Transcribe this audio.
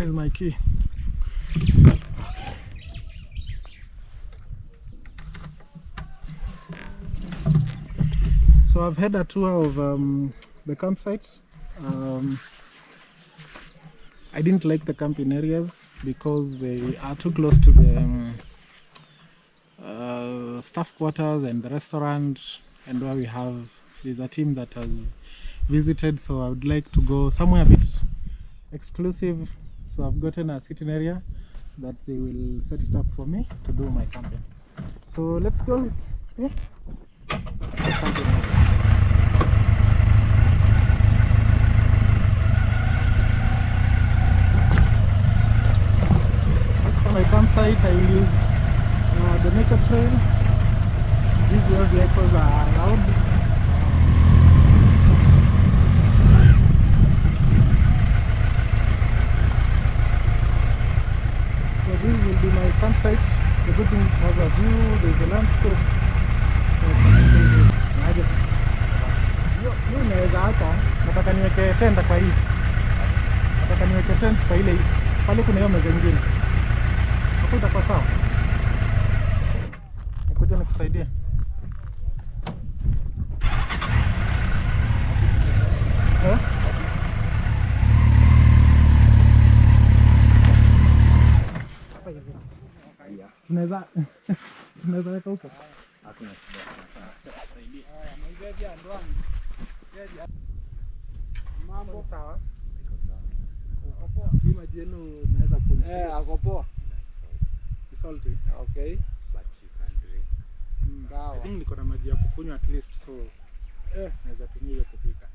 Where is my key? So I've had a tour of the campsite. I didn't like the camping areas because they are too close to the staff quarters and the restaurant, and where there's a team that has visited, so I would like to go somewhere a bit exclusive. So I've gotten a sitting area that they will set it up for me to do my camping. So let's go. Yeah. As for my campsite, I will use the nature trail. These where vehicles are allowed. So this will be my campsite. The good thing, it has a view, there's a landscape. Hiyo naweza acha, nataka niweke tenda kwa hii. Nataka niweke tent kwa ile pale kuna hiyo meza nyingine. Hapo itakuwa sawa. Nikuja nikusaidie. Tunaweza weka huko. Hakuna shida. Tutasaidia. Haya, mzee ya ndo wangu. Mambo sawa? Iko sawa. Uko poa? Hii maji yenu naweza kunywa. Ako poa. Salty. Okay. But you can drink. Sawa. I think niko na maji ya kukunywa at least, so naweza tumia hiyo kupika.